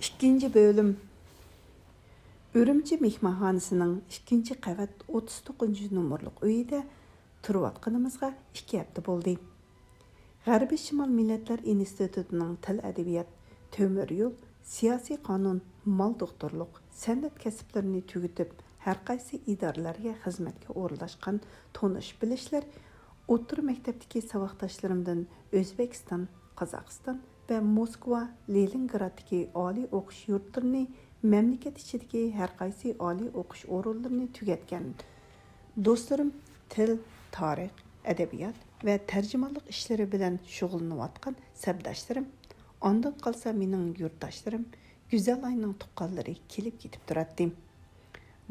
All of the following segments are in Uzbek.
İkinci bölüm. Ürümçi mehmonxonasining 2 qavat 39 nomerlik uyida turayotganimizga 2 hafta bo'ldi. G'arbiy Shimol Millatlar institutining til adabiyot, temir yo'l, siyosiy qonun, mol doktorlik, san'at kasblarini tugatib, har qaysi idoralarga xizmatga o'rlashgan tonish bilishlar o'tir maktabdagi saboqdoshlarimdan O'zbekiston, Qozog'iston va Moskva, Leningraddagi oliy o'qish yurtlarini, mamlakat ichidagi har qaysi oliy o'qish o'rinlarini tugatgan do'stlarim til, tarix, adabiyot va tarjimonlik ishlari bilan shug'ullanayotgan sabdoshlarim, ondan qolsa mening yurtdoshlarim, go'zal ayning tuqqanlari kelib ketib turadi.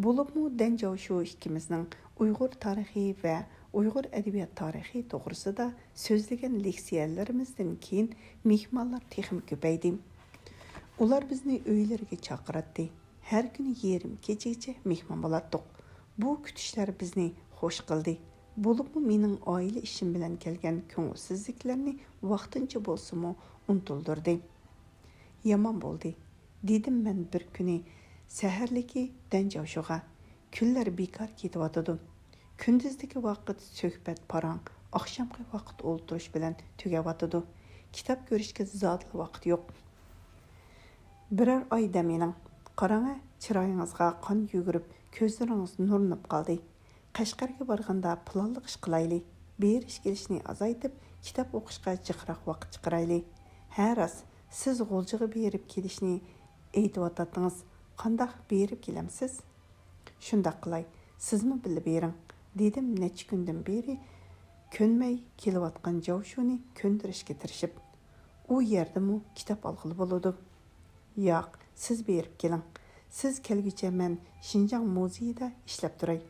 Bo'libmi Danjov shu ikkimizning Uyg'ur tarixi va Uyg'ur adabiyot tarixi to'g'risida so'zlagan leksiyalarimizdan keyin mehmonlar texim ko'paydi. Ular bizni uylariga chaqiradi. Har kuni yarim kechagacha mehmon bo'lardik. Bu kutishlar bizni xush qildi. Bo'libmi mening oila ishim bilan kelgan ko'ngilsizliklarni vaqtincha bo'lsa-mu unutildirdi. Yomon bo'ldi, dedim men bir kuni saharligi Danjovshuga. Kunlar bekor ketyotdi. Kunduzdagi vaqt suhbat parang, oqshomgi vaqt o'ltirish bilan tugayotdi. Kitob ko'rishga zotli vaqt yo'q. Biror oy damining, qarang, chiroyingizga qon yugurib, ko'zlaringiz nurlanib qoldi. Qashqarga borganda planliq ish qilayli, berish kelishni azaytib, kitob o'qishga jiqroq vaqt chiqarayli. Ha rost, siz g'uljiga berib kelishni aytayotdingiz. Qandoq berib kelamsiz? Shundoq qilay, sizmi bilib bering, dedim necha kundan beri ko'nmay kelayotgan Javshuni ko'ndirishga tirishib. U yerdami kitob olg'ili bo'ladi. Yo'q, siz berib keling. Siz kelguncha men Shinjang muzeyida ishlab turay.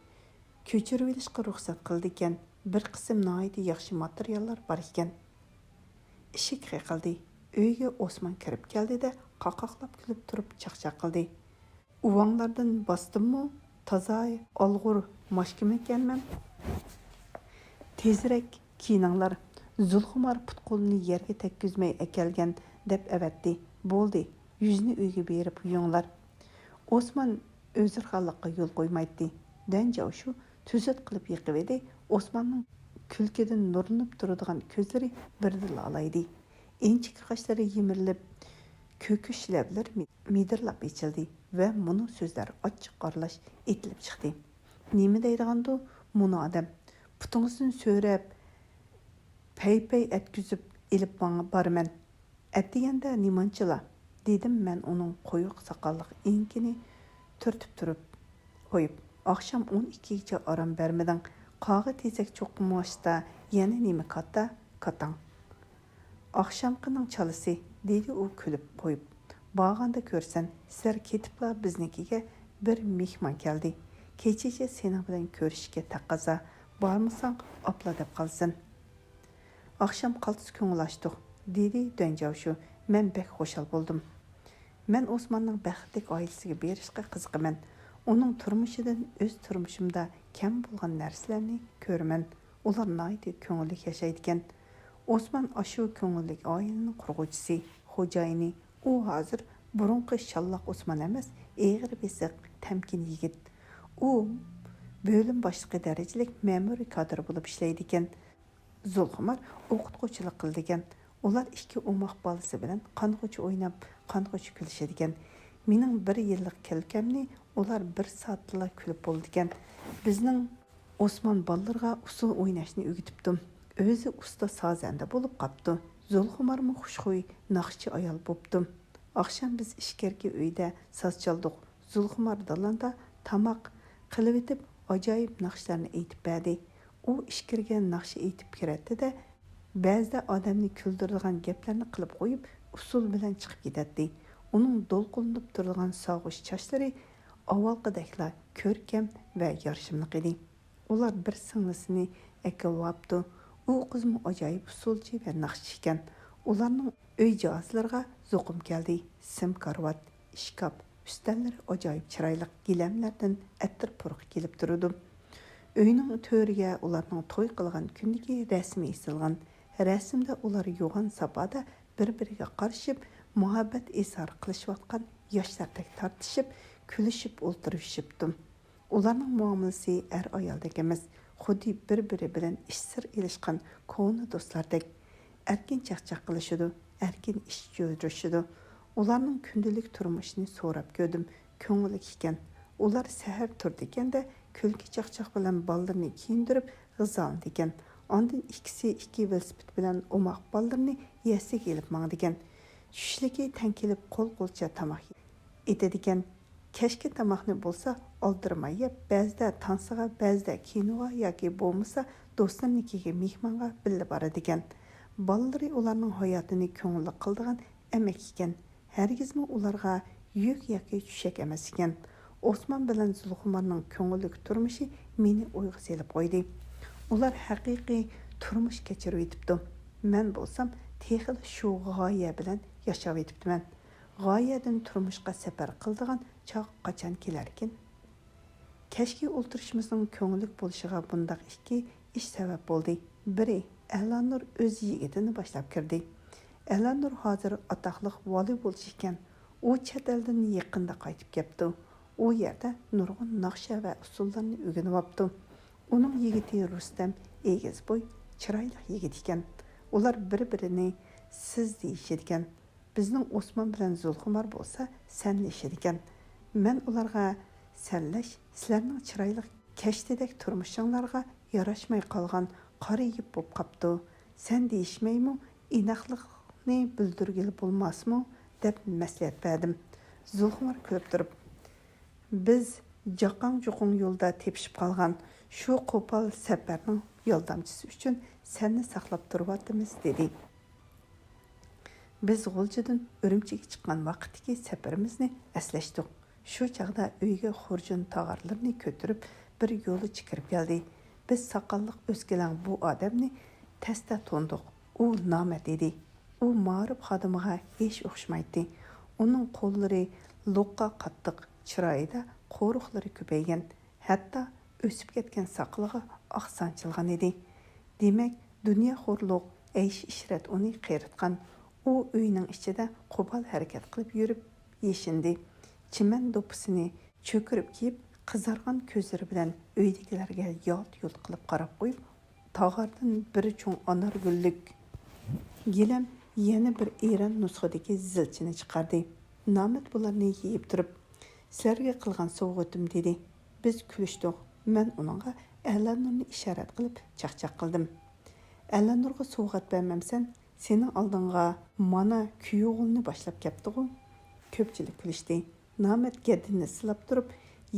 Ko'chirib olishga ruxsat qildi ekan. Bir qism nihoyat yaxshi materiallar bor ekan. Ishik qildi. Uyga Osman kirib keldi-da, qaqoqlab kulib turib chaqchaq qildi. Uvanglardan bosdimmi? Toza olg'ur mashkim ekanman. Tezroq kiyininglar. Zulxumar putqulni yerga tekkizmay akelgan deb avatdi. Bo'ldi. Yüzünü uyga berib yuyinglar. Osman o'zirxonlikqa yo'l qo'ymaydi. Danjov shu tuzat qilib yiqib edi. Osmanning kulkidan nurlanib turadigan ko'zlari birdan alaydi. Enchik qoshlari yemirilib, ko'kish lablar midirlab ichildi va muning so'zlari ochiq qorlash etilib chiqdi. Nima deydigandi? Muni odam putingizdan so'rab, pay etkizib ilib borman. Atdiganda nimanchila? Dedim men onun qo'yiq soqolliq enkini turtib turib qo'yib. Akşam 12gacha aram bermeding. Qog'i tezak cho'qmoshda yana nima katta katang. Akşamqining chalisi, dedi u kulib qo'yib. Bag'anda ko'rsan, sizlar ketibla biznikiga bir mehmon keldi. Kechacha seni bilan ko'rishga taqozo bormasang, opla deb qolsin. Akşam qaltis ko'nglashdik, dedi Danjovshu. Men bek xo'shal bo'ldim. Men Osmanning baxtli oilasiga berishga qiziqaman. Uning turmushidan o'z turmushimda kam bo'lgan narsalarni ko'raman. Ular nihoyat ko'ngilli yashaydigan. Osman ashu ko'ngilli oilaning qurg'uvchisi, xo'jayini. U hozir burunqi shalloq Osman emas, eg'ir besiq, tamkin yigit. U bo'lim boshlig'i darajalik ma'muriy kadr bo'lib ishlaydi ekan. Zulxumar o'qituvchilik qildi ekan. Ular ikki o'moq bolasi bilan qang'uchi o'ynab, qang'uchi kulishadigan. Mening 1 yillik kelkamni ular 1 soatla kulib bo'ldi ekan. Bizning Osman bolalarga usul o'ynashni o'rgatibdim. O'zi usta sozanda bo'lib qopti. Zulxumarmi xushxuy naqshchi ayol bo'pti. Akşam biz ishkerga uyda soz chaldik. Zulxumar dalanda tamoq qilib etib, ajoyib naqshlarni aytib berdi. U ishkerga naqshi aytib kiradi-da, ba'zida odamni kuldiradigan gaplarni qilib qo'yib, usul bilan chiqib ketadi. Uning do'lqinib turadigan sog'ish chochlari avvalgideklar ko'rkam va yarshimliq edi. Ular bir singlisini akavapti. U qizmi ajoyib usulchi va naqshchi ekan. Ularning uy jihozlariga zo'qim keldi. Sim karvat, ishkop, ustallar ajoyib chiroyli gilamlardan attir puruq kelib turadi. Uyning to'riga ularning to'y qilgan kundagi rasmi isilgan. Rasmda ular yo'g'on sapoda bir-biriga qarshib, muhabbet izhar qilishayotgan yoshlardek tartışıp, külüşüp o'ltirishibdim. Ularning muomalasi er ayoldek emas, xuddi bir-biri bilan ishsir ilishgan ko'hna do'stlardek erkin chaqchaq qilishidi, erkin ish jo'rishidi. Ularning kundalik turmushini so'rab ko'rdim, ko'ngillik ekan. Ular sahar turdi ekanda, kulki chaqchaq bilan ballarni kiyindirib g'izaldi ekan. Ondan ikkisi ikki velosiped bilan o'moq ballarni yasiga elib mangdi ekan. Tushligi tan kelib qo'l-qo'lcha tamoq etadi ekan. Kechki tamoqni bo'lsa oldirmay yeb, ba'zida tansiga, ba'zida kinoga yoki bo'lmasa do'stlarnikiga mehmonga birga boradi ekan. Balları ularning hayotini ko'ngilli qildigan emak ekan. Hargizmi ularga yuk yoki tushak emas ekan. Osman bilan Zulxumarning ko'ngillik turmushi meni o'yga selib qo'ydi. Ular haqiqiy turmush kechirib yetibdi. Men bo'lsam, texil shu g'oya bilan yashab yetibman. G'oyadan turmushga safar qildigan chog' qachon kelar ekan? Kechki o'ltirishimizning ko'ngillik bo'lishiga bundaq ikki ish sabab bo'ldi. Biri, Elanur o'z yigitini boshlab kirdi. Elanur hozir atoqliq voleybolchi ekan. U chet eldan yaqinda qaytib kelibdi. U yerda nurg'un naqsha va usullarni o'rganib olibdi. Uning yigiti Rustam egiz bo'y, chiroyli yigit ekan. Ular bir-birini siz deyishadi ekan. Bizning Osman bilan Zulxumar bo'lsa, sanlashadi ekan. Men ularga sanlash, sizlarning chiroyli kashtidek turmushinglarga yarashmay qolgan qora yip bo'lib qapti. Sen deyishmaymi, inoqlikni bildirgili bo'lmasmi deb maslahat berdim. Zulxumar kulib turib, biz jaqang-juqung yo'lda tepishib qolgan shu qo'pol safarning yordamchisi uchun seni saqlab turyapmiz dedi. Biz G'uljidan Urumchiga chiqqan vaqtdagi safarimizni eslashdik. Shu chaqda uyga xurjun tog'arlarni ko'tarib bir yo'li chiqarib keldi. Biz soqolliq o'skilan bu odamni testa to'ndiq. U nomard edi. U ma'rif xodimiga hech o'xshamaydi. Uning qo'llari loqqa qattiq, chiroyida qo'riqlari ko'paygan. Hatto o'sib ketgan soqlig'i oqsanchilgan edi. Demak, dunyo xo'rliq, aysh-ishrat uni qiyratgan. U uyning ichida qo'pol harakat qilib yurib yeshindi. Chiman do'ppisini cho'kirib kiyib, qizargan ko'zlari bilan uydagilarga yo'lt qilib qarab qo'yib, tog'ardan bir cho'ng anargullik gilam yana bir Eron nusxadagi zilchini chiqardi. Nomad bularni yeyib turib, sizlarga qilgan sovg'atim dedi. Biz kulishdik. Men uningga Elanurni ishorat qilib chaqchaq qildim. Elanurga sovg'at bermamsan, seni oldinga mana kuyovulni boshlab kelibdi-ku. Ko'pchilik kulishdi. Nomad gaddini silab turib,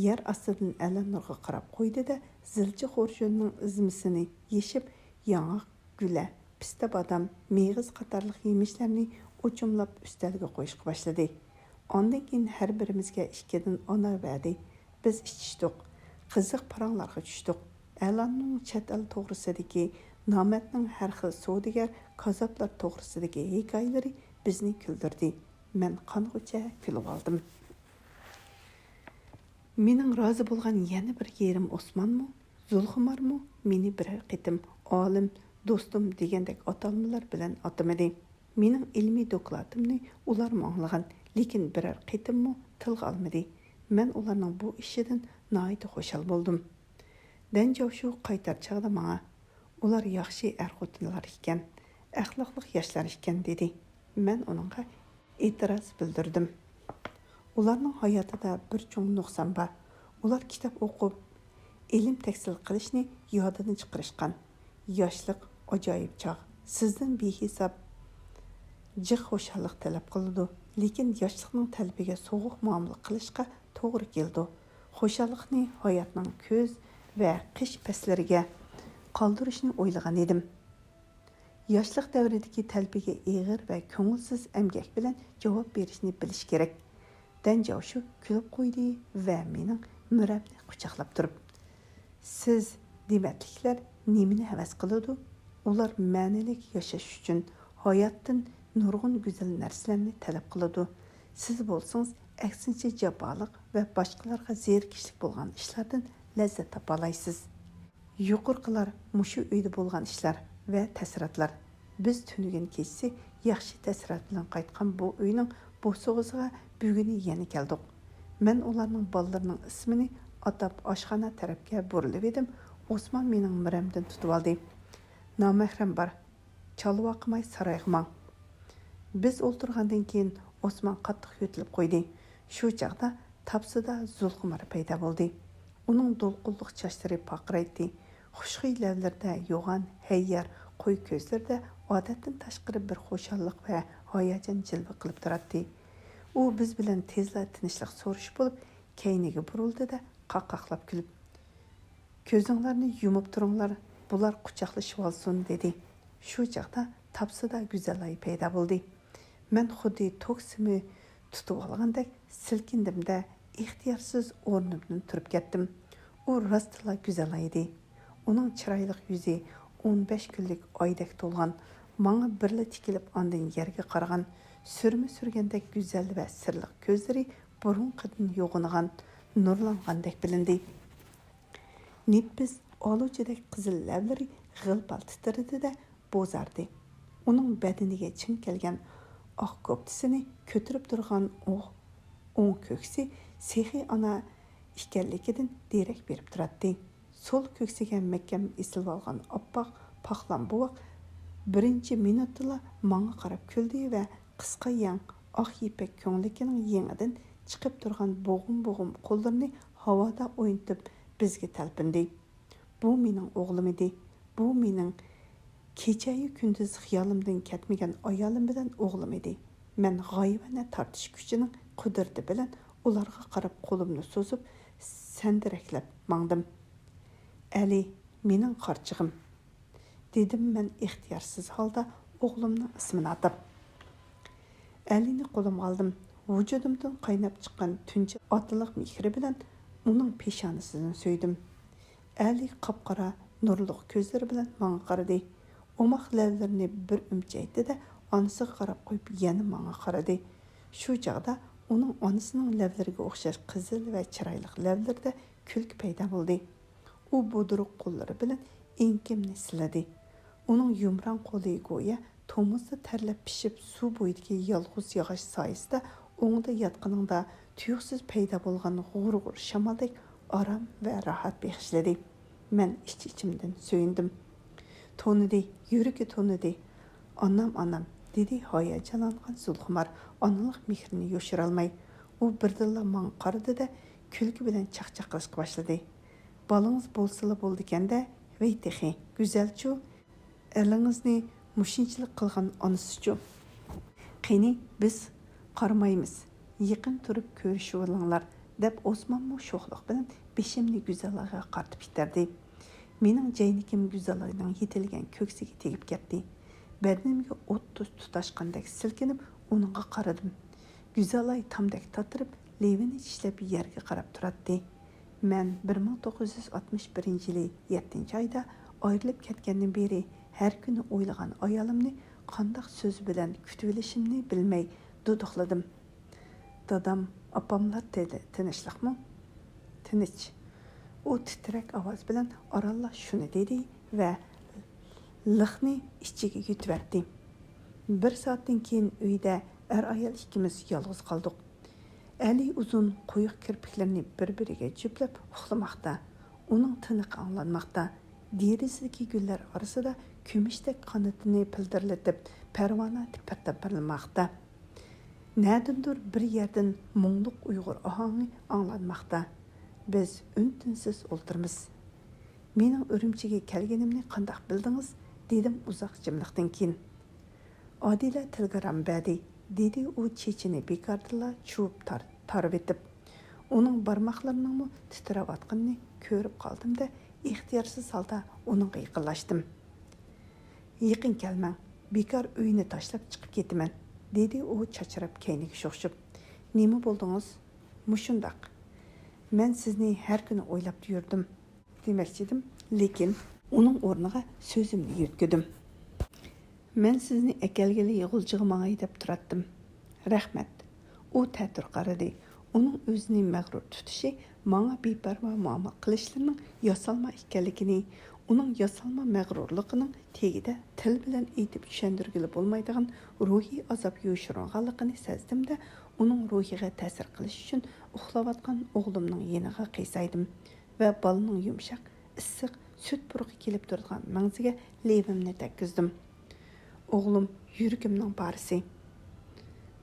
yer ostidan Elanurga qarab qo'ydi-da, zilchi xurjunning izmisini yeshib, yong'oq, gula, pista badam, meyg'iz qatorliq yemishlarni o'chimlab ustalga qo'yishga boshladi. Ondan keyin har birimizga ikkidan ona berdi. Biz ichishdik. Qiziq paranglarga tushdik. Elanning chet el to'g'risidagi, Nomadning har xil savdogar, kazoblar to'g'risidagi hikoyalari bizni kuldirdi. Men qong'icha kulib oldim. Mening rozi bo'lgan yana bir yerim Osmonmi, Zulxumarmi meni bir qitim olim, do'stim degandek atalmalar bilan atamadi. Mening ilmiy dokladimni ular manglagan, lekin birer qitimmi tilga olmadi. Men ularning bu ishidan nihoyat xushal bo'ldim. Danjov shu qaytar chaqda menga ular yaxshi er-xotinlar ekan, axloqli yoshlar ekan dedi. Men uningga e'tiroz bildirdim. Ularning hayotida bir cho'ng nuqson bor. Ular kitob o'qib, ilm tahsil qilishni yodidan chiqarishgan. Yoshlik ajoyib chog'. Sizdan behisob jiq xo'shallik talab qiladi, lekin yoshlikning talabiga so'g'uq muomala qilishga to'g'ri keldi. Xo'shallikni hayotning ko'z va qish faslariga qoldirishni o'ylagan edim. Yoshlik davridagi talbiga eg'ir va ko'ngilsiz emgak bilan javob berishni bilish kerak. Danjov shu kulib qo'ydi va mening murabni quchoqlab turib, siz dematliklar nimani havas qiladi? Ular ma'nilik yashash uchun hayotdan nurg'un go'zal narsalarni talab qiladi. Siz bo'lsangiz aksincha jaboliq va boshqalarga zerikishlik bo'lgan ishlardan lazzat topa olasiz. Yuqorqilar mushu uyda bo'lgan ishlar va ta'sirotlar. Biz tunugun kechsi yaxshi təsərat bilan qaytqan bu uyning bo'sug'isiga buguni yana keldik. Men ularning bolalarning ismini atab oshxona tarafga burilib edim. Osman mening miramdan tutib oldi. Nomahram bor. Chalvoqmay saroyga. Biz o'ltirgandan keyin Osman qattiq yo'tilib qo'ydi. Shu chaqda tapsida Zulqumar paydo bo'ldi. Uning do'lqinliq chochlari paqiraydi. Xushxuy lavlarda yo'g'on, hayyar, qo'y ko'zlarda odatdan tashqari bir xo'shallik va hayajon jilva qilib turardi. U biz bilan tezla tinchlik so'rish bo'lib, keyniga burildi-da qaqaqlab kulib, "Ko'zinglarni yumib turinglar, bular quchoqlashib olsin" dedi. Shu chaqda tapsida go'zalay paydo bo'ldi. Men xuddi toksimi tutib olgandek silkindim-da ixtiyorsiz o'rnimdan turib ketdim. U rostla go'zal edi. Uning chiroyli yuzi 15 kunlik oydek to'lgan, menga birla tikilib ondan yerga qaragan, sürme sürgandek go'zal va sirliq ko'zlari burunqidan yo'g'ingan, nurlangandek bilindi. Nippiz oluvchidek qizil lablari g'ilpal titridi-da bo'zardi. Uning badaniga chin kelgan oq ko'ktisini ko'tirib turgan o'ng ko'ksi sehi ana ekanligidan derak berib turadi. Sol ko'ksiga mahkam esilib olgan oppoq paxlan buvoq birinchi minutda menga qarab kuldi va qisqa yang oq ipak ko'nglikining yengidan chiqib turgan bo'g'im qo'llarini havoda o'ynatib bizga talpindi. Bu mening o'g'lim edi. Bu mening kechayu kunduz xiyolimdan ketmagan ayolim bilan o'g'lim edi. Men g'oyibona tortish kuchining qudrati bilan ularga qarab qo'limni so'zib sandiraklab mangdim. Ali, mening qarchig'im, dedim men ixtiyorsiz holda o'g'limning ismini atab. Alini qo'limga oldim. Vujudimdan qaynab chiqqan tunji otliq mehri bilan uning peshonasidan so'ydim. Ali qop-qora nurliq ko'zlari bilan menga qaradi. Omoq lavlarini bir umchaydi-da, onasiga qarab qo'yib yana menga qaradi. Shu chaqda uning onasining lavlariga o'xshash qizil va chiroyli lavlarda kulki paydo bo'ldi. U buduruq qo'llari bilan enkimni siladi. Uning yumron qo'li go'ya tomuzda tarlab pishib suv bo'yidagi yolg'iz yog'och soyasida o'ngda yotqaningda tuyuqsiz paydo bo'lgan g'ur-g'ur shamoldek orom va rohat bag'ishladi. Men ichimdan so'yindim. Tonidi, yuragi tonidi. Onam, dedi hayajonlangan Zulqumar, onalik mehrini yo'shira olmay. U birdilla menga qaradi-da, kulgi bilan chaqchaq qilishga boshladi. Balangiz bo'lsa bo'ldi ekanda, vey texi, go'zalchu, elingizni mushinchilik qilgan onasichu. Qani biz qaramaymiz, yaqin turib ko'rishib olinglar, deb Osmonmu sho'xliq bilan beshimni go'zallarga qartib bitardi. Mening jaynikim go'zallarning yetilgan ko'ksiga tegib ketdi. Badnimga o't tutashqandek silkinib uningga qaradim. Go'zallar tamdak tatirib, levini tishlab yerga qarab turardi. Men 1961-yili 7-oyda ayrilib ketgandan beri har kuni o'ylagan ayolimni qanday so'z bilan kutib olishimni bilmay duduqladim. Dadam, opamlar dedi, tinchlikmi? Tinch. U titrak ovoz bilan oralla shuni dedi va liqni ichiga yutverdi. Bir soatdan keyin uyda ayol ikkimiz yolg'iz qoldik. Ali uzun quyuq kirpiklarini bir-biriga juplab uxlamoqda. Uning tiniqi anglanmoqda. Derasidagi gullar orasida kumushdek qanotini pildirlatib, parvona tipartab birilmoqda. Nadindir bir yerdan mungluq Uyg'ur ohangi anglanmoqda. Biz untinsiz o'ltirmiz. Mening Urumchiga kelganimni qanday bildingiz? Dedim uzoq jimliqdan keyin. Odila telegram berdi, dedi u chechini bekardila chuvib tarib etib. Uning barmoqlarining titrab atqanini ko'rib qoldim-da, ixtiyorsiz holda uningga yaqinlashdim. Yaqin kelmang, bekor uyni tashlab chiqib ketaman, dedi u chachirab kayniga sho'xshib. Nima bo'ldingiz? Mushundaq. Men sizni har kuni o'ylab yurdim, demoqchidim, lekin uning o'rniga so'zimni yutkidim. Men sizni akalgili yig'ilchiga mangay deb turatdim. Rahmat. U ta'tir qaradi. Uning o'zini mag'rur tutishi menga beparvo muomala qilishlarining yosalma ekanligini, Uning yasalma mag'rurligining tagida til bilan aytib tushuntirgili bo'lmaydigan ruhiy azob yo'shirganligini sezdimda, uning ruhiga ta'sir qilish uchun uxlayotgan o'g'limning yeniga qiyaydim va bolaning yumshoq, issiq süt purug'i kelib turgan mangziga levimni tekkizdim. O'g'lim yuragimning parisi.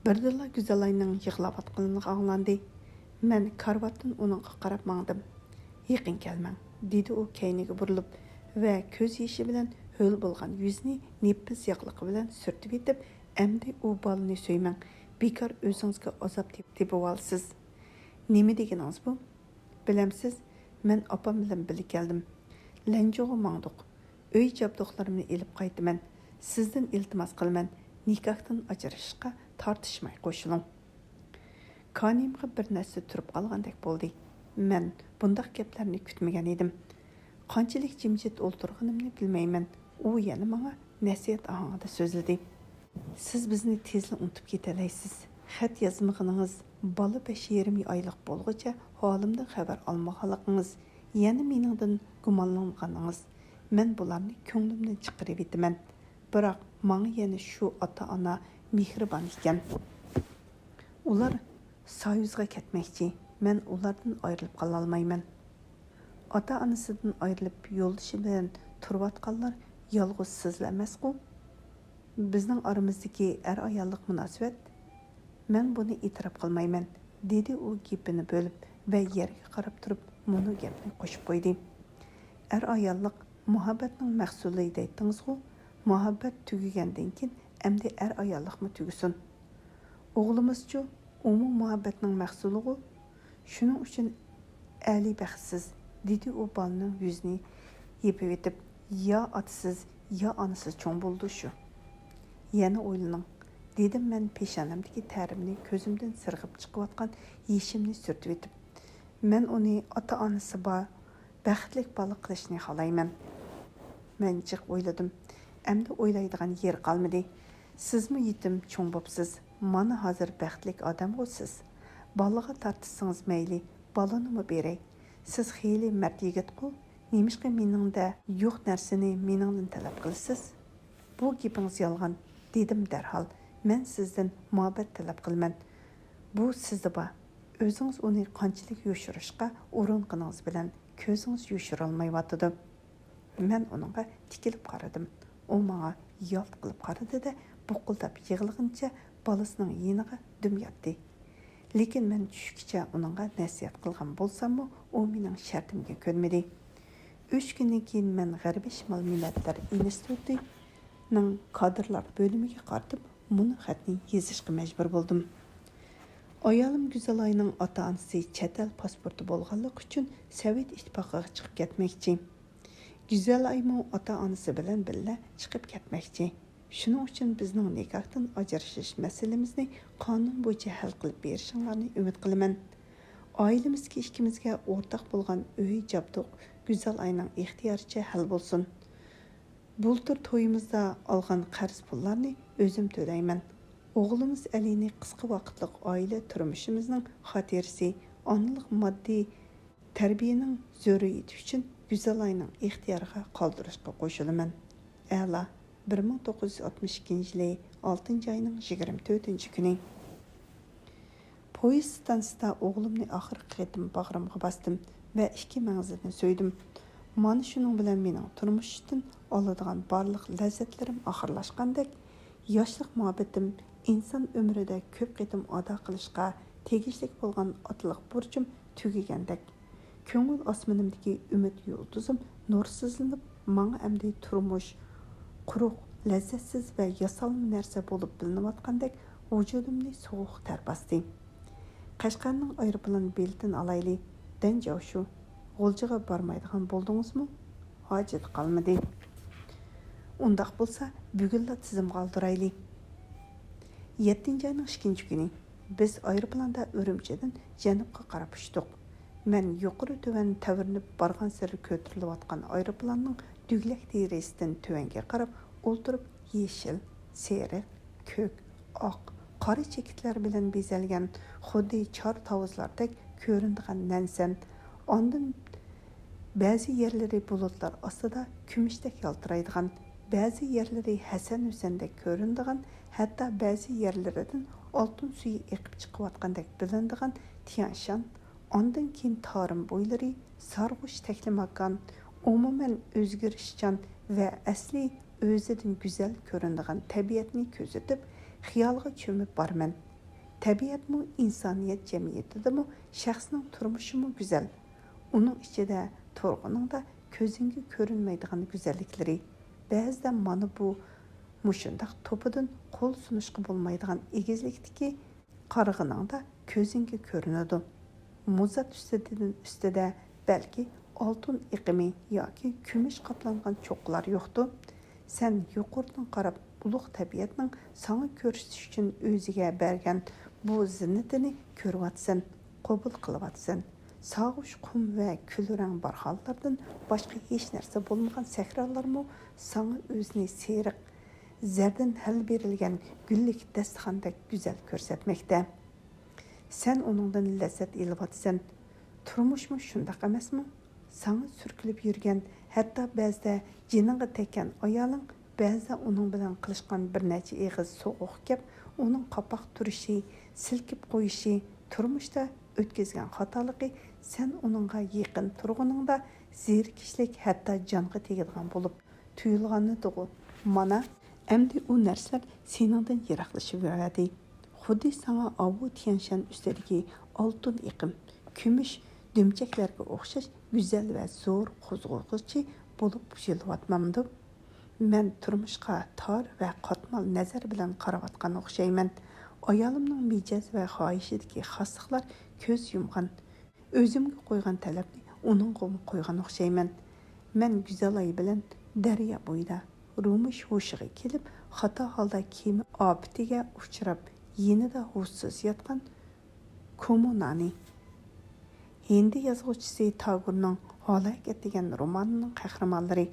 Birdilla Güzelayning yig'layotganini anglandi. Men karvatdan uningga qarab mangdim. Yaqin kelmang, dedi u kayniga burilib va ko'z yoshi bilan ho'l bo'lgan yuzini nepis yoqliqi bilan surtib etib, "Endi u bolani so'ymang. Bekor o'zingizga azob tepib olsiz." "Nima deganingiz bu?" "Bilamsiz, men opam bilan birga keldim. Lanjoga mangdiq. Uy jabduqlarimni elib qaytaman. Sizdan iltimos qilaman. Nikohdan ajrashishga tortishmay qo'shiling." Kanimga bir narsa turib qolgandek bo'ldi. Men bundaq gaplarni kutmagan edim. Qanchalik jimjit o'ltirganimni bilmayman. U yana menga nasihat ohangida so'zladi. "Siz bizni tezla unutib ketalaysiz. Xat yozmag'ingiz, bola 5,5 oylik bo'lguncha holimdan xabar olmaganligingiz, yana meningdan gumonlanganingiz. Men bularni ko'nglimdan chiqarib etaman. Biroq menga yana shu ota-ona mehribon ekan. Ular Soyuzga ketmoqchi. Men ulardan ayrilib qola olmayman." Ota-onasidan ayrilib yo'ldoshi bilan turayotganlar yolg'iz sizlar emas-ku? Bizning oramizdagi er-ayollik munosabat. Men buni e'tirof qilmayman, dedi u gapini bo'lib va yerga qarab turib buni gapni qo'shib qo'ydi. Er-ayollik muhabbatning mahsuli deytdingiz-ku? Muhabbat tugagandan keyin endi er-ayollikmi tugusin? O'g'limizchu, umu muhabbatning mahsuli-ku? Shuning uchun ali baxtsiz, dedi u bolaning yuzini yepib etib, "Ya otasiz, ya onasiz cho'ng bo'ldi shu." "Yana o'ylaning," dedim men peshonamdagi ta'rimni ko'zimdan sirg'ib chiqayotgan yeshimni surtib etib. "Men uni ota-onasi bor, baxtli bola qilishni xohlayman." Men jiq o'yladim. Endi o'ylaydigan yer qolmadi. "Sizmi yetim cho'ng bo'psiz. Mana hozir baxtli odam bo'lsiz. Bolaga tortsangiz mayli, bolani mı beray? Siz xeyli mard yigit-ku, nemishqa meningda yo'q narsani meningdan talab qilasiz? Bu gapingiz yolg'on," dedim darhol. "Men sizdan muhabbat talab qilman. Bu sizda bor. O'zingiz uni qanchalik yo'shirishga uringaningiz bilan ko'zingiz yo'shira olmayotdi." Men uningga tikilib qaradim. U menga yalt qilib qaradi-da, buqildab yig'ilgancha bolasining yeniga dum yotdi. Lekin men tushgacha uningga nasihat qilgan bo'lsam-mu, u mening shartimga ko'nmadi. 3 kundan keyin men G'arbiy Shimol Millatlar institutining kadrlar bo'limiga qartib, buni xatni yozishga majbur bo'ldim. Ayolim Güzelayning ota-onasi chet el pasporti bo'lganligi uchun Sovet ittifoqiga chiqib ketmoqchi. Güzelaymi ota-onasi bilan birga chiqib ketmoqchi. Shuning uchun bizning nikohdan ajrashish masalamizni qonun bo'yicha hal qilib berishinglarni umid qilaman. Oilamizga ikkimizga o'rtaq bo'lgan uy jabduq Güzelayning ixtiyoricha hal bo'lsin. Bultur to'yimizda olgan qarz pullarni o'zim to'layman. O'g'limiz Alini qisqa vaqtlik oila turmushimizning xotirasi, onalik moddiy tarbiyaning zaruriyati uchun Güzelayning ixtiyoriga qoldirishga qo'shilaman. A'la 1962 yili 6 oyning 24 kuni. Poyezd stansiyasida o'g'limni oxirgi qatim bag'rimga bosdim va 2 mangzini so'ydim. Mana shuning bilan mening turmushdan oladigan barliq lazzatlarim oxirlashgandek, yoshlik muhabbatim inson umrida ko'p qatim ado qilishga tegishli bo'lgan otliq burchim tugagandek. Ko'ngil osmonimdagi umid yulduzim nursizlanib, menga endi turmush quruq, lazzatsiz va yasalma narsa bo'lib bilinayotgandek vujudimni sovuq ter bosdi. Qashqarning aeroplan beltini olayli, danjov shu. G'o'ljiga bormaydigan bo'ldingizmi? Hojat qolmadi. Undaq bo'lsa, bugunla tizim qoldirayli. 7 oyning 2 kuni biz aeroplanda Urumchidan janubga qarab uchdik. Men yuqori tuvan tavirnib borgan sari ko'tarilayotgan aeroplanning düglak terisidan tuvanga qarab o'ltirib yeshil, seriq, ko'k, oq, qora chekitlar bilan bezalgan xuddi chor tovuzlardek ko'rinadigan nansan, ondan Ba'zi yerleri bulutlar ostida kumushdek yaltiraydigan, ba'zi yerleri Hasan Husandek ko'rinadigan, hatto ba'zi yerlaridan oltin suyi eqib chiqayotgandek bilinadigan Tianshan, ondan keyin Tarim bo'ylari, sarg'ush taklimakon, umuman o'zgarishchan va asli o'zidan go'zal ko'rinadigan tabiatni ko'zitib, xiyolga cho'mib borman. Tabiatmi insoniyat jamiyatidami shaxsning turmushimi go'zal. Uning ichida turg'uning da ko'zingga ko'rinmaydigan go'zalliklari. Ba'zida mana bu mushundaq to'pidan qo'l sunishga bo'lmaydigan egizlikdagi qarg'ining da ko'zingga ko'rinadi. Muzat ustida balki oltin iqimi yoki kumush qoplangan cho'qlar yo'qdir. Sen yuqoridan qarab ulug' tabiatning sana ko'rsatish uchun o'ziga bergan bu zinnatini ko'ryapsan, qabul qilyapsan. Sağış qum və külrəng barxallardan başqa heç narsa bo'lmagan sahrolarmı sana o'zini seriq, zardan hal berilgan gullik dasturxondek go'zal ko'rsatmoqda. Sen uningdan lazzat olyapsan. Turmushmi shundoq emasmi? Sana surkilib yurgan, hatto ba'zida jiningga tekkan ayoling ba'zida uning bilan qilishgan bir necha eg'iz so'g'uq gap, uning qapoq turishi, silkib qo'yishi, turmushda o'tkazgan xatoligi sen uningga yaqin turg'uningda zerikishlik hatto jonga tegadigan bo'lib tuyulganidir. Mana endi u narsalar seningdan yiroqlashib yuradi. Xuddi sana Abu Tianshan ustidagi oltin iqim, kumush dumchaklarga o'xshash go'zal va zo'r qo'zg'olg'ichi bo'lib yilvatmamdi. Men turmushga tor va qatmal nazar bilan qarayotgan o'xshayman. Ayolimning mijoz va xohishidagi xosliklar ko'z yumgan. O'zimga qo'ygan talabni uningga qo'ygan o'xshayman. Men Go'zalay bilan daryo bo'yida Rumish hushiga kelib, xato holda kema ofitiga uchrab, yenida hushsiz yotgan Komunani. Hindi yozuvchisi Tagorning Halokat degan romanining qahramonlari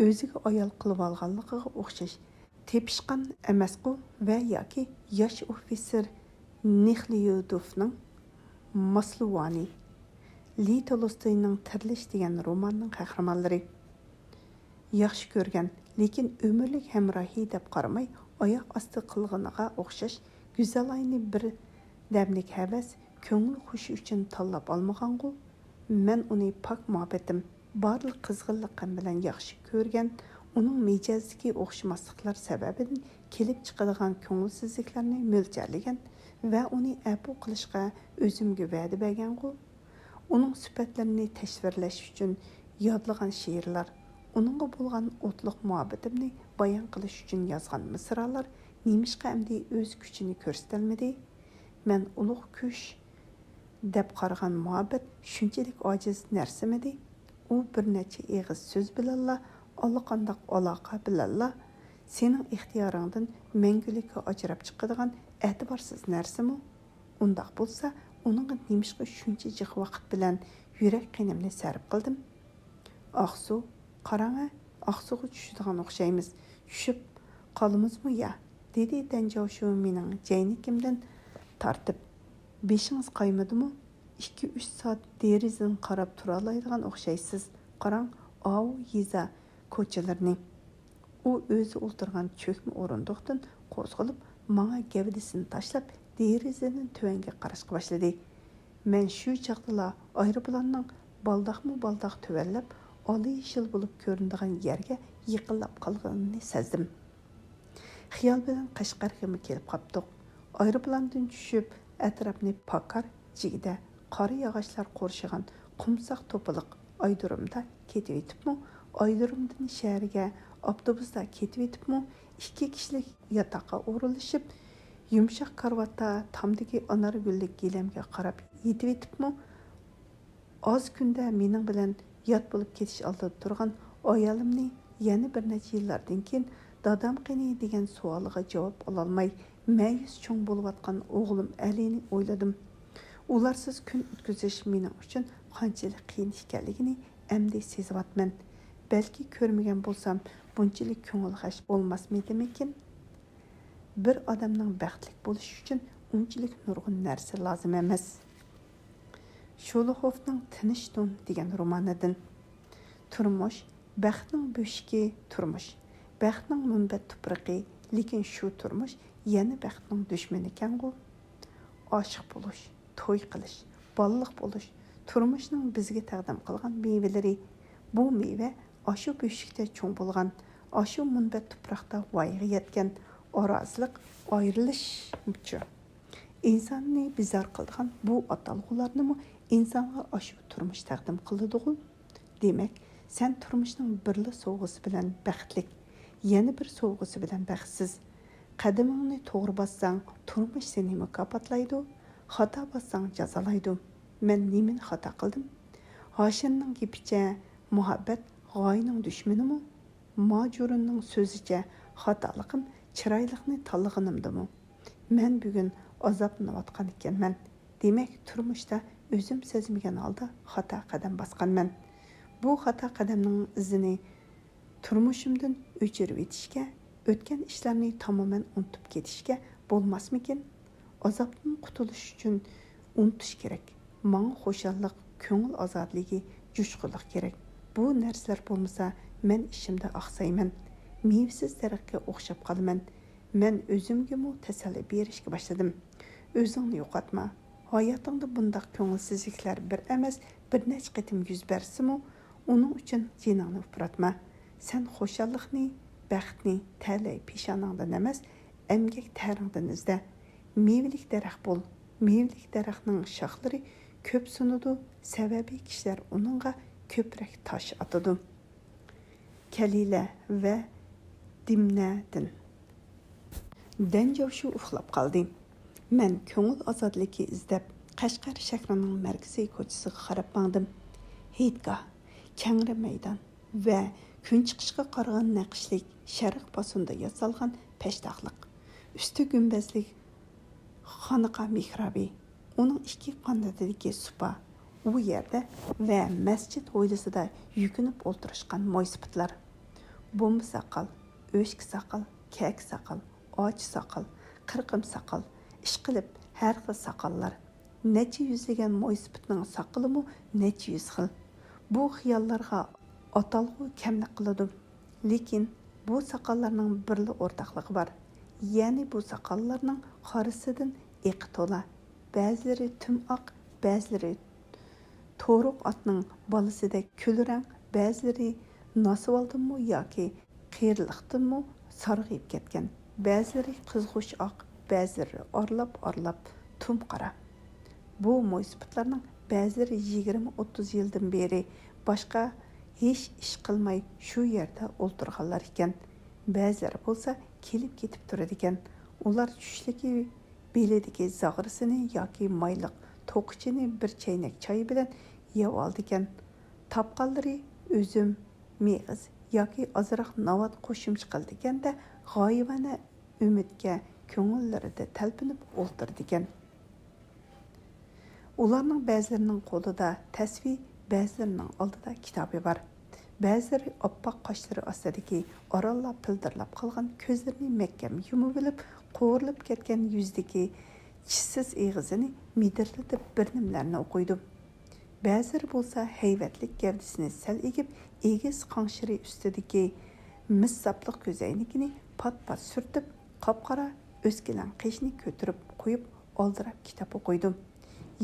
o'ziga ayol qilib olganligiga o'xshash tepishgan emasku va yoki yosh ofitser Nixliyudovning Masluvani, Li Tolstoyning Tirilish degan romanning qahramonlari. Yaxshi ko'rgan, lekin umrlik hamrohi deb qaramay, oyoq osti qilganiga o'xshash Go'zalayni bir damlik havas, ko'ngil xushi uchun tanlab olmagangu. Men uni pok muhabbatim, barliq qizg'inliqim bilan yaxshi ko'rgan, uning mijozdagi o'xshamasliklar sababidan kelib chiqadigan ko'ngilsizliklarni mo'ljallagan va uni afu qilishga o'zimga va'da bergangu. Uning sifatlarini tasvirlash uchun yodlagan she'rlar, uningga bo'lgan o'tliq muhabbatimni bayon qilish uchun yozgan misralar nemishqa endi o'z kuchini ko'rsatolmadi. Men ulug' kuch deb qaragan muhabbat shunchalik ojiz narsamidi? U bir necha eg'iz so'z bilanla, allaqandoq aloqa bilanla sening ixtiyoringdan mangulikka ajrab chiqadigan e'tiborsiz narsami? Undaq bo'lsa, uningga nemishqa shuncha jiq vaqt bilan yurak qinimni sarf qildim? Aqsu, qarang, Aqsuga tushadigan o'xshaymiz. Tushib qolamizmi ya? Dedi Danjoshu mening jaynikimdan tartib. Beshingiz qaymadimi? 2-3 soat derazadan qarab tura oladigan o'xshaysiz. Qarang, av yeza ko'chalarni. U o'zi o'tirgan cho'kma o'rindiqdan qo'zg'alib, menga gavdasini tashlab, derazadan tuvanga qarashga boshladi. Men shu chaqdala aeroplanning baldoq tuvallab, oliyshil bo'lib ko'rinadigan yerga yiqilib qolganini sezdim. Xiyol bilan Qashqarga kelib qopdik. Aeroplandan tushib, atrofni pakar jigida qora yog'ochlar qo'rshigan qumsoq to'piliq Aydirimda ketib yetibmi? Aydirimdan shaharga avtobusda ketib yetibmi? 2 kishilik yotoqqa o'rilishib, yumshoq karvatda tamdagi anargullik gilamga qarab yetib yetibmi? Oz kunda mening bilan yot bo'lib ketish oldida turgan ayolimni yana bir necha yillardan keyin dadam qani degan savoliga javob ololmay ma'yus cho'ng bo'layotgan o'g'lim Alini o'yladim. Ularsiz kun o'tkazish mening uchun qanchalik qiyin ekanligini endi sezyapman. Balki ko'rmagan bo'lsam, bunchalik ko'ngil g'ash bo'lmasmidimikin? Bir odamning baxtli bo'lishi uchun unchalik nurg'un narsa lozim emas. Шолоховның «Тыныш тун» деген романыдан. Turmuş, bəxtning böşki turmuş. Bəxtning münbət tupraqı, lekin şu turmuş yana bəxtning düşməni ekan-ku. Aşıq buluş, toy qilish, balliq buluş, turmuşning bizga taqdim qilgan meyveleri. Bu meyve aşu böşükdə çoğ bo'lgan, aşu münbət tupraqda voyaga yetgan araziliq ayrilish muchu. İnsanni bizar qilgan bu atalg'ularni insonga aşu turmuş taqdim qiladi-ku. Demak, sen turmuşning birli soğusu bilan baxtlik, yana bir soğusu bilan baxtsiz. Qadamingni to'g'ri bossang, turmush seni mukofotlaydi, xato bossang jazolaydi. Men nimani xato qildim? Hoshimning gapicha, muhabbat g'oyaning dushmanimi? Majurunning so'zicha, xatoliqim chiroyliqni tanlaganimdimi? Men bugun azoblanayotgan ekanman. Demak, turmushda o'zim sezmagan holda xato qadam bosganman. Bu xato qadamning izini turmushimdan o'chirib etishga, o'tgan ishlarni tamoman unutib ketishga bo'lmasmikin? Azobdan qutulish uchun unutish kerak. Menga xo'shallik, ko'ngil ozodligi, jushqinlik kerak. Bu narsalar bo'lmasa, men ishimda oqsayman. Mevsiz daraxtga o'xshab qolaman. Men o'zimga tasalli berishga boshladim. O'zingni yo'qotma. Hayotingda bunday ko'ngilsizliklar bir emas, bir necha qatim yuz bersimi, uning uchun jiningni upuratma. Sen xo'shallikni, baxtni talay peshonangdan emas, emgak taringdan izla. Mevlik daraxt bo'l. Mevlik daraxtning shoxlari ko'p sunudi, sababi kishilar uningga ko'proq tosh otadi. Kalila va Dimnadin. Danjavshu uxlab qoldi. Men ko'ngil ozodligi izlab Qashqar shahrining markaziy ko'chasiga qarab bordim. Heytgoh, Kangri maydon va kun chiqishga qaragan naqshlik sharq bosunda yasalgan peshtaxliq. Üstü gumbazlik xonqa mihrabi. Uning ikki qanotidagi supa u yerda va masjid hovlisida yukinib o'tirishgan mo'ysipitlar. Bomba saqal, o'shki saqal, kak saqal, och saqal, qirqim saqal, ishqilib har xil saqallar. Necha yuzlagan mo'ysipitning saqalimi necha yuz xil. Bu xiyollarga atalg'u kamlik qiladi. Lekin bu saqallarning birli o'rtaqligi bor. Ya'ni bu saqallarning qorisidan eqi to'la. Ba'zilari tumoq, ba'zilari to'ruq otning balisidek kulrang, ba'zilari nasivaldimi yoki qiyirliqdimi sarg'ayib ketgan. Ba'zilari qizg'ush oq, ba'zilari orlab tum qora. Bu mo'ysipitlarning ba'zilari 20-30 yildan beri boshqa hech ish qilmay shu yerda o'ltirganlar ekan. Ba'zilari bo'lsa kelib ketib turadi ekan. Ular tushligi belidagi zag'risini yoki mayliq to'qichini bir chaynak choy bilan yeb oldi ekan. Topqanlari o'zim, meg'iz yoki ozroq novat qo'shimcha qildi ekanda g'oyibona umidga ko'ngillarida talpinib o'ltirdi ekan. Ularning ba'zilarining qo'lida tasvir, ba'zilarining oldida kitobi bor. Ba'zilari oppoq qoshlari ostidagi orallab pildirlab qolgan ko'zlarini mahkam yumib olib, qo'rilib ketgan yuzdagi chisiz eg'izini midirlatib bir nimlarni o'qiydi. Ba'zilari bo'lsa hayvatlik gavdasini sal egib, egiz qanshiri ustidagi missapliq ko'zoynagini pat-pat surtib, qop-qora o'skilan qishni ko'tirib qo'yib, oldirab kitob o'qiydi.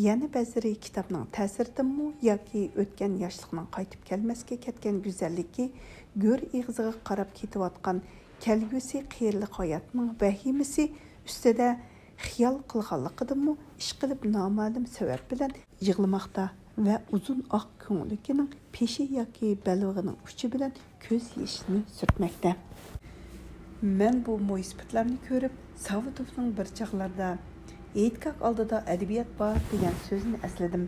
Yana ba'zilari kitobning ta'siridanmi yoki o'tgan yoshlikning qaytib kelmasga ketgan go'zallikka go'r eg'iziga qarab ketayotgan kelgusi qiyinlik hayotning vahimasi ustida xiyol qilganligidanmi ish qilib noma'lum sabab bilan yig'lamoqda va uzun oq ko'nglikining peshi yoki balog'ining uchi bilan ko'z yoshini surtmoqda. Men bu mo'ysipitlarni ko'rib, Savidovning bir chaqlarda Etkak oldida adabiyot bor degan so'zni esladim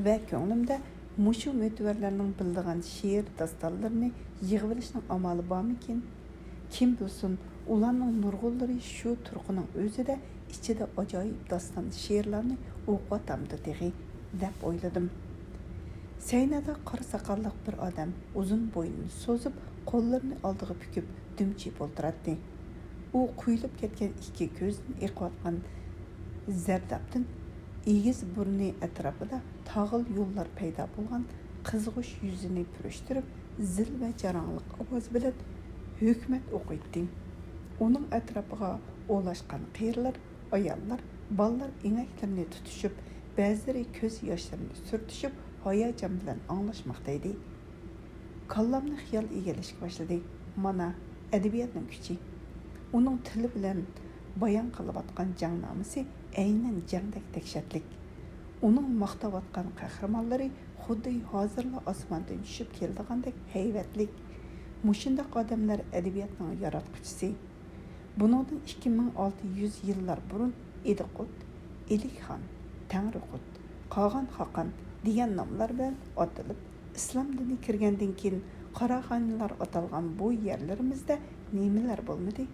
va ko'nglimda mushu mo'tivarlarning bildigan she'r dastonlarini yig'ib olishning amali bormikin? Kim bilsin, ularning nurg'unlari shu turqining o'zida ichida ajoyib daston she'rlarni o'qitamdi deg'i deb o'yladim. Saynada qora saqalliq bir odam uzun bo'ynini so'zib, qo'llarini oldiga bukib dumchib o'ltiradi. U quyilib ketgan ikki ko'zni eqiyotgan Zardabdan egiz burni atrofida tog'il yo'llar paydo bo'lgan qizg'ish yuzini purishtirib zil va jarangliq ovoz bilan hukmat o'qiydi. Uning atrofiga o'lashgan qiyirlar, ayollar, ballar inaklarni tutishib, ba'zilari ko'z yoshlarini surtishib, hayajon bilan anglashmoqda edi. Kallamni xiyol egallashga boshladi. Mana adabiyotning kuchi. Uning tili bilan bayon qilayotgan jangnomasi aynan jangdek dahshatlik. Uning maqtayotgan qahramonlari xuddi hozirla osmondan tushib keldigandek haybatlik. Mushundaq odamlar adabiyotning yaratquchisi. Buningdan 2600 yillar burun Ediqut, Elikxon, Tangriqut, Qog'on Xoqon degan nomlar bilan atalib, islom dini kirgandan keyin Qarag'aniylar atalgan bu yerlarimizda nimalar bo'lmadi?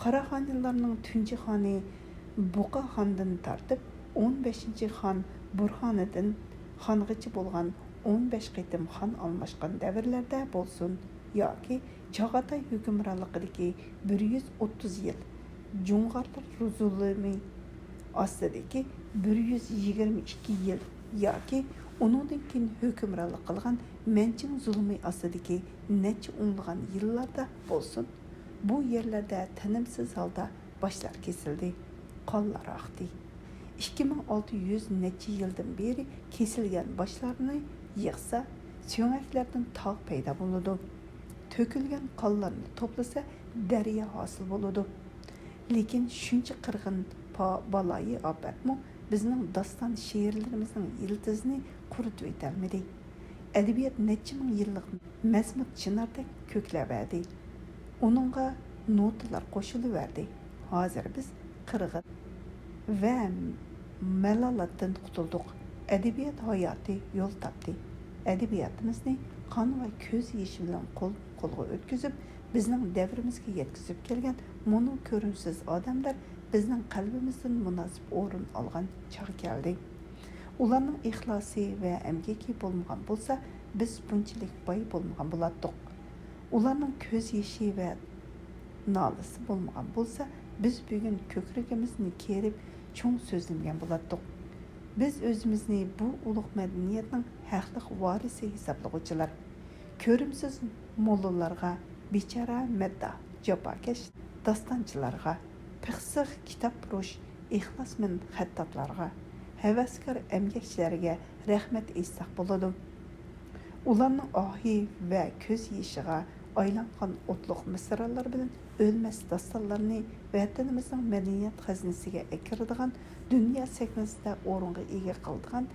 Qarag'aniylarning tunji xoni Buqa xondan tortib 15-xon Burxoniddin xong'ichi bo'lgan 15 qitim xon almashgan davrlarda bo'lsin yoki Chag'atay hukmronligidagi 130 yil, Jo'ng'arlar zulmi ostidagi 122 yil yoki uningdan keyin hukmronlik qilgan Manching zulmi ostidagi necha o'nlagan yillarda bo'lsin, bu yerlarda tinimsiz holda boshlar kesildi, qonlar oqdi. 2600 necha yildan beri kesilgan boshlarni yig'sa, so'ngaklardan tog' paydo bo'ladi. Tökülgen qonlarni to'plasa daryo hosil bo'ladi. Lekin shuncha qirg'in baloyi ofatmi bizning doston she'rlarimizning yildizini quritib o'tolmadi. Adabiyot necha ming yillik mazmut chinordek ko'klaverdi. Uningga notalar qo'shilaverdi. Hozir biz qirg'in va malolatdan qutuldik. Adabiyot hayoti yo'l topdi. Adabiyotimizni qon va ko'z yeshi bilan qo'lga o'tkazib, bizning davrimizga yetkazib kelgan mo'no ko'rimsiz odamlar bizning qalbimizdan munosib o'rin olgan chog' keldi. Ularning ixlosi va amgaki bo'lmagan bo'lsa, biz bunchalik boy bo'lmagan bo'lardik. Ularning ko'z yeshi va nolisi bo'lmagan bo'lsa, biz bugun ko'kragimizni kerib, cho'ng so'zlangan bo'lardik. Biz o'zimizni bu ulug' madaniyatning haqliq varisi hisoblovchilar. Ko'rimsiz mollalarga, bechara madda, jafokash dostonchilarga, piqsiq kitobfurush, ixlosmand xattotlarga, havaskor emgakchilarga rahmat aytsak bo'ladi. Ularning ohi va ko'z yeshiga aylangan o'tliq misralar bilan o'lmas dostonlarni vatanimizning madaniyat xazinasiga akiradigan dunyo sahnasida o'ringa ega qiladigan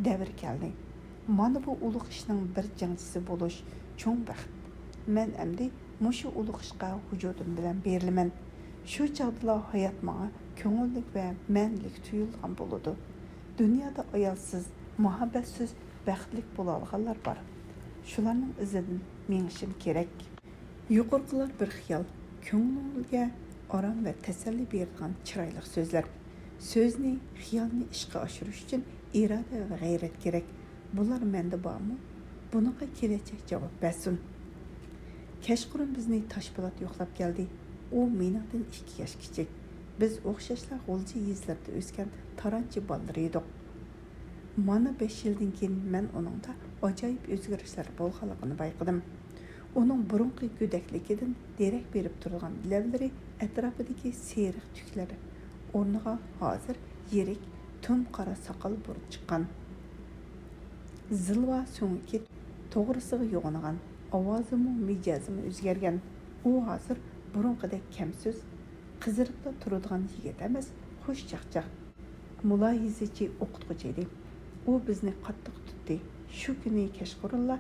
davr keldi. Mana bu ulug' ishning bir jangchisi bo'lish cho'ng baxt. Men endi mushu ulug' ishga vujudim bilan berilaman. Shu chog'da hayot menga ko'ngillik va ma'nilik tuyulgan bo'ladi. Dunyoda ayolsiz, muhabbatsiz baxtlik bo'la olganlar bor. Shularning izidan mengishim kerak. Yuqorqilar bir xiyol, ko'ngilga orom va tasalli beradigan chiroyli so'zlar. So'zni, xiyolni ishga oshirish uchun iroda va g'ayrat kerak. Bular menda bormi? Bunga kelajak javob bersin. Kashqurun bizni Toshpo'lat yo'qlab keldi. U meningdan 2 yosh kichik. Biz o'xshashlar g'ulji yuzlarda o'sgan taranchi bolalar edik. Mana 5 yildan keyin men uningda ajoyib o'zgarishlar bo'lganligini bayqadim. Uning burunqi go'dakligidan derak berib turgan lavlari atrofidagi seriq tuklar o'rniga hozir yirik, tum qora soqol bo'lib chiqqan. Zilva so'ngki to'g'risiga yo'g'inagan, ovozimi, mijozimi o'zgargan. U hozir burunqidek kamsiz, qiziriqda turadigan yigit emas, xush chaqchaq, muloyizachi o'qituvchi edi. U bizni qattiq tutdi. Shu kuni kashqurunla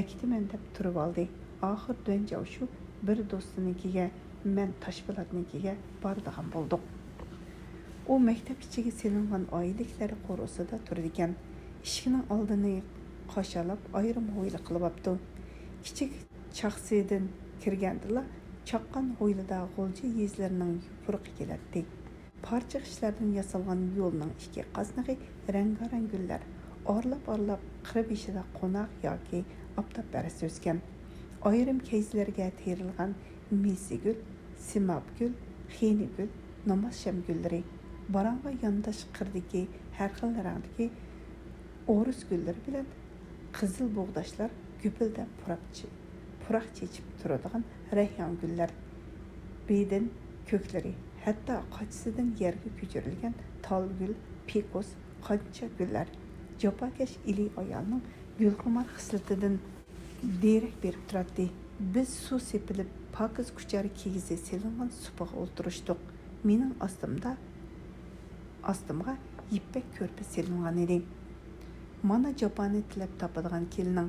aktiman deb turib oldi. Oxir dönjav shu bir do'stinikiga, men Toshpo'latnikiga bordigan bo'ldik. U maktab ichiga selingan oiliklar qo'rosida turdi ekan. Eshikning oldini qoshalab ayrim ho'yla qilibdi. Kichik chaqsidan kirgandila chaqqan ho'ylida g'ulji yezlarining yupurqi keladi. Parcha ishlardan yasalgan yo'lning ikki qasnig'i rang-rang gullar orlab qirib ishida qo'noq yoki oftob barasi o'sgan. Ayrim kayzlarga terilgan mesigul, simabgul, xenigul, namoz shamgullari baranga yondash qirdagi har xil rangdagi o'ris gullari bilan qizil bug'doshlar gupildab puroq chechib turadigan rayhon gullar, bedin ko'klari, hatto qochisidan yerga ko'chirilgan tolgul, pikos, qancha gullar jafokash ili ayolning gulxumor xislatidan derak berib turadi. Biz suv sepilib pokiz kuchari kigizi selingan supaga o'tirishdik. Mening ostimga ipek ko'rpa selingan edi. Mana japoni tilab topadigan kelinin,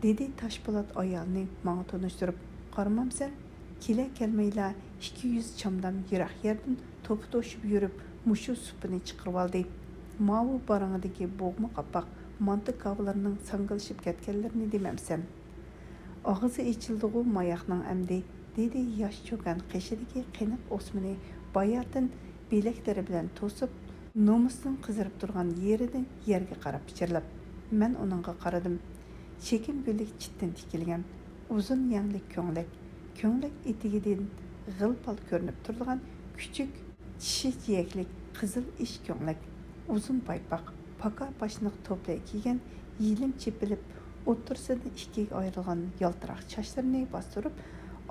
dedi Toshpo'lat ayolni menga tanishtirib. Qaramamsan, kela kelmayla 200 chamdam yiroq yerdan to'pi to'shib yurib, mushu supini chiqarib oldi. Mavu barangidagi bo'g'ma qapoq manta kavlarning sangilishib ketganlarini demamsan. Og'izi ichildig'u mayoqning amdi, dedi yosh cho'kan qishidagi qiniq o'smini bayatdan belaklari bilan to'sib, nomusdan qizirib turgan yeridan yerga qarab pichirlab. Men uningga qaradim. Chekim gullik chitdan tikilgan, uzun yanglik ko'nglik etigidan g'ilpal ko'rinib turgan küçük tishi jiyaklik qizil ish ko'nglik, uzun paypoq, paka boshliq to'play kiygan, yilim chepilib, o'ttirsidan ikkiga ayrilgan yaltiroq sochlarini bostirib,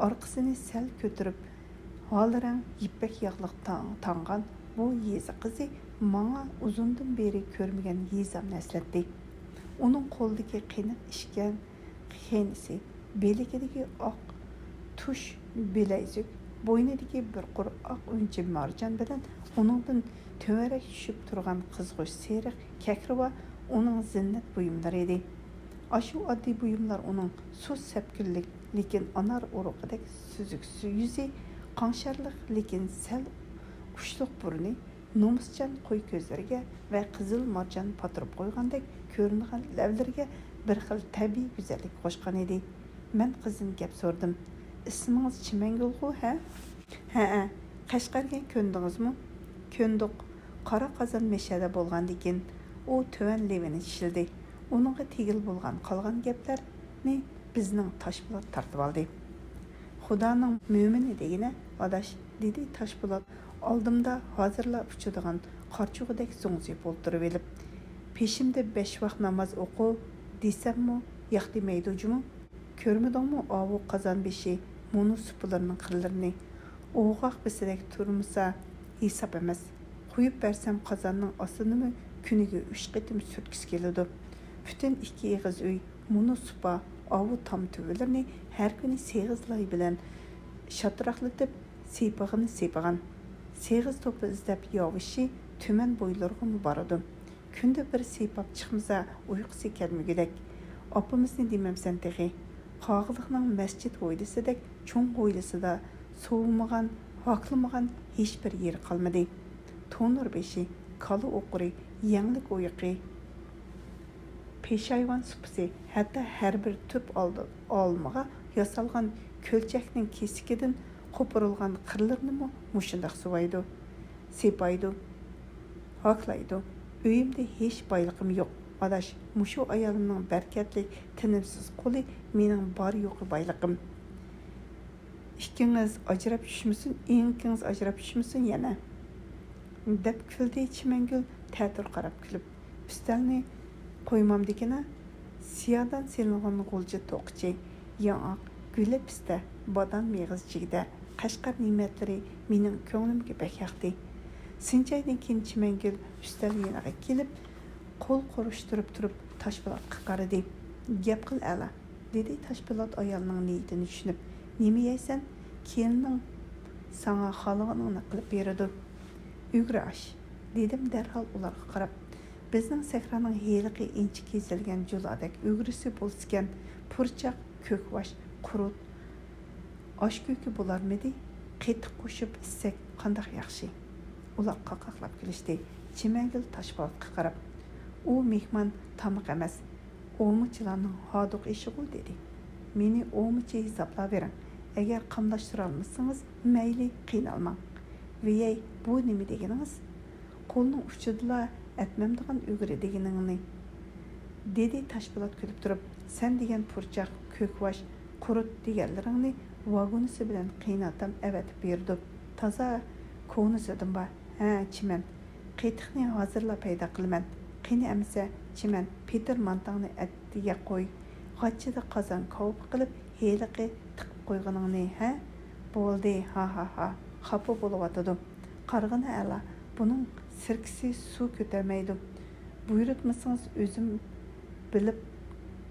orqasini sal ko'tarib, holirang ipek yog'liq tangan bu yezi qizi menga uzundan beri ko'rmagan yezamni eslatdi. Uning qo'lidagi qiniq ishgan xenisi, beligidagi oq tush bilayzuk, bo'ynidagi bir qur oq unchi marjon bilan uningdan töverak tushib turgan qizg'ish seriq kakriva uning zinnat buyumlari edi. Ashu oddiy buyumlar uning suz sapkillik, lekin anar urug'idek suzuk yuzi, qanşarliq lekin sal ushliq burni, nomuschan qo'y ko'zlariga va qizil marjon patirib qo'ygandek ko'ringan lavlariga bir xil tabiiy go'zallik qo'shgan edi. Men qizdan gap so'rdim. Ismingiz Chimangul-ku, ha? Ha, Qashqarga ko'ndingizmi? Ko'ndiq. Qora qozon meshada bo'lgandikin, u töven levini shildi. Uningga tegil bo'lgan qolgan gaplarni bizning Toshpo'lat tartib oldi. Xudoning mo'mini degina, odash, dedi Toshpo'lat oldimda hozirla uchadigan qarchug'idek so'ngzib o'ltirib elib. Peshimda 5 vaqt namoz o'qi desammi, yo'q demaydi-jumi? Ko'rmadingmi avu qozon beshi munu supularning qirlarini? O'g'aq bisidek turmasa hisob emas. Qo'yib bersam qozonning ostini kuniga 3 qitim surtkisi keladi. Bütün 2 eg'iz uy munu supa avu tam tüvelerini her kuni seg'izlay bilan shatiraqlatib sepag'ini. Seg'iz to'pi izlab yovishi tuman bo'ylarga boradi. Kunda bir sepab chiqmasa uyqusi kelmagidek. Opamizni demamsan tehi. Qog'liqning masjid hovlisidek cho'ng hovlisida sovumagan, haqlamagan hech bir yer qolmadi. Tonur beshi, kalı o'qiri, yangliq o'yiqi, peshayvon supisi, hatta har bir tüp olmaga yasalgan ko'lchakning kesikidan qo'pirilgan qirlarini mushundaq suvaydi, sepaydi, haqlaydi. Uyimda hech boyliqim yo'q. Adash, mushu ayolimning barkatli, tinimsiz qo'li mening bor yo'qi boyliqim. Ikkingiz ajrab tushmasin, enkingiz ajrab tushmasin yana. Deb kuldi Chimangul ta'tir qarab kulib. Pistalni qo'ymam degina, siyadan selingan g'ulji to'qchi, yong'oq, guli pista, bodan meg'izchigida Qashqar ne'matlari mening ko'nglimga bakaqdi. Sinchaydan keyin Chimangul pistal yoniga kelib, qo'l qo'rishtirib turib Toshpo'latga qaradi. Gap qil ala, dedi Toshpo'lat ayolning niyatini tushunib. Nima yeysan? Kelining sana xolog'ini qilib beradi. Ugrash, dedim darhol ularga qarab. Bizning sahraning heliqi inchi kesilgan jo'ladek ugrisi bo'lsgan purchaq, ko'kvash, qurut, osh ko'ki bo'larmidi? Qetiq qo'shib issak qanday yaxshi. Ular qaqaqlab kulishdi. Chimangul Toshpo'latga qarab, u mehmon tamoq emas, o'michilarning hodiq eshig'i dedi. Meni o'michi hisoblab bering. Agar qamlashtira olmasangiz, mayli qiynalmang. Vey, bu nima deganingiz? Qo'lning uchidala etmemdigan ugri deganingni, dedi Toshpo'lat kulib turib. Sen degan purchaq, ko'kvash, qurut deganlaringni vagonisi bilan qiynatam avatib berdi. Toza ko'nisidan ba. Ha, chiman. Qetiqni hozirla paydo qilaman. Qani əmsə, çimən Peter mantangni ətdiyə qoy. G'achchida qozon kavub qilib, heliqi tiqib qo'yganingni, ha? Bo'ldi, ha. Xafa bo'lyotidi. Qarg'ini ala. Buning sirkisi suv ko'tarmaydi. Buyurtmasangiz o'zim bilib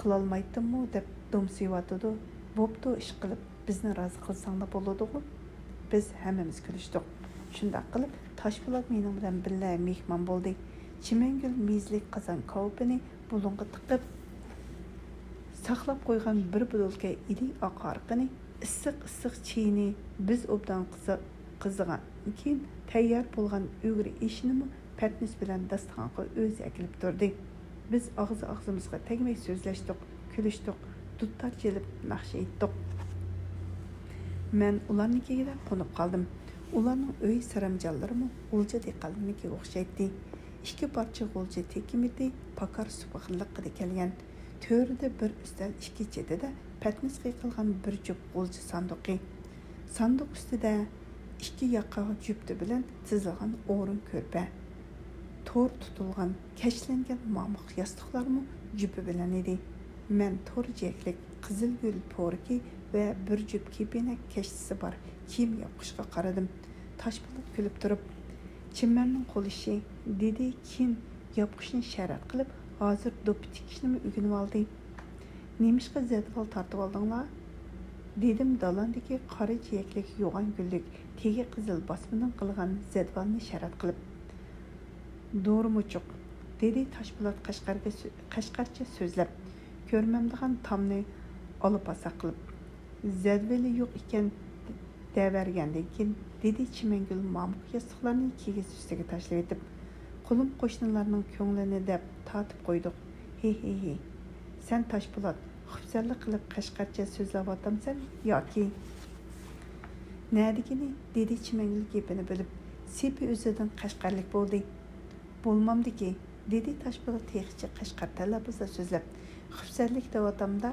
qilolmaydim-mu deb domsiyotidi. Bo'pti ish qilib, bizni rozi qilsanglar bo'ladi-ku. Biz hammamiz kulishdik. Shunday qilib, Toshpo'lat mening bilan birga mehmon bo'ldi. Chimengul mezlik qozon kavubini bulunga tiqib, saqlab qo'ygan bir budulka iliq oqarqini, issiq chiyni biz obdan qizigan keyin tayyor bo'lgan o'g'ri ishini patnis bilan dastonga o'zi akilib turdi. Biz og'zimizga tegmay so'zlashdik, kulishdik, duttar kelib naqsha etdik. Men ularnikiga qo'nib qoldim. Ularning uy saramjonlarimi g'ulja deqalnikiga o'xshaydi. İki parça g'ulja tekimidi pakar subaqliqqa kelgan. To'rida bir üstel ikki chetida patnis qilgan bir jup g'ulja sanduqi. Sanduq ustida ikki yoqqa jupti bilan tizilgan o'rin ko'rpa. To'r tutilgan, kashlangan mamuq yostiqlarmi jupi bilan edi. Men to'r jeklik qizil gul porki va bir jup kepenak kashisi bor kiyim yoqishga qaradim. Toshpo'lat kulib turib, Chimmanning qo'l ishi dedi, keyin yopishni shart qilib, hozir do'ppi tikishni o'rganib oldi. Nemishqa zadval tortib oldinglar? Dedim dalandagi qora jiyaklik yo'g'on gullik, tegi qizil bosmadan qilgan zadvalni shart qilib. Do'rmuchuq, dedi Toshpo'lat qashqarcha so'zlab, ko'rmamdigan tomni olib asa qilib. Zadvali yo'q ekan devergandan keyin dedi Chimengul mamuq yostiqlarni kigiz ustiga tashlab etib, qo'lim qo'shnilarning ko'nglini deb tatib qo'ydik. He. Sen Toshpo'lat xufsarlik qilib qashqarcha so'zlayotgansan yoki Nədigini dedi Chimengul gapini bilib, sepi o'zidan qashqarlik bo'ldi. Bo'lmamdi ki, dedi Toshpo'lat texichi qashqar talabbuzda so'zlab, xufsarlik deyotamda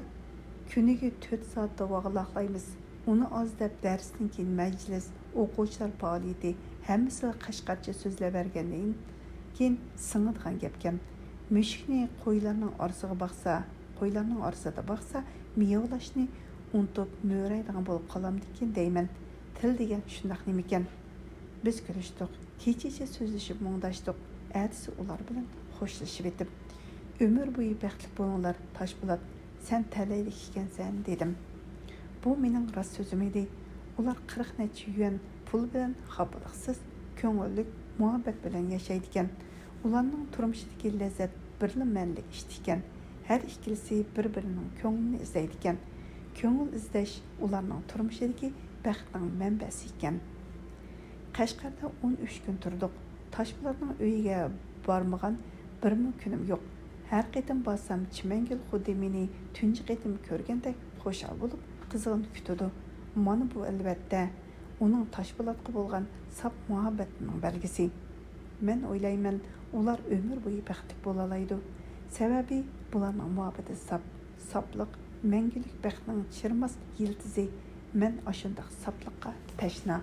kuniga 4 soat davog'laqlaymiz. Uni oz deb darsdan keyin majlis, o'quvchilar faoliyati hammasi qashqarcha so'zlab bergandan keyin singadigan gapkan. Mushukni qo'ylarning orasida baqsa, miyovlashni unutib mo'raydigan bo'lib qolamdikin deyman. Til degan shundoq nimikan. Biz kulishdik, kechacha so'zlashib mungdashdik. Ertasi ular bilan xo'shlashib etib, umr bo'yi baxtli bo'linglar Toshpo'lat, sen talaylik ekansan dedim. Bu mening rost so'zim edi. Ular 40 necha yuan pul bilan xafaliqsiz, ko'ngillik, muhabbat bilan yashaydi ekan. Ularning turmushidagi lazzat birli manlik ishdi ekan. Har ikkisi bir-birining ko'nglini izlaydi ekan. Ko'ngil izlash ularning turmushidagi baxtning manbasi ekan. Qashqarda 13 kun turdik. Toshpo'latning uyiga bormagan bir kunim yo'q. Har qatim borsam Chimengul xuddi meni tunji qatim ko'rgandek xushal bo'lib, qizg'in kutadi. Mana bu albatta uning Toshpo'latga bo'lgan sap muhabbatining belgisi. Men o'ylayman, ular umr bo'yi baxtli bo'la oladi. Sababi bularning muhabbati sapliq, mangulik baxtning chirmas yildizi. Men ashundaq sapliqqa tashna.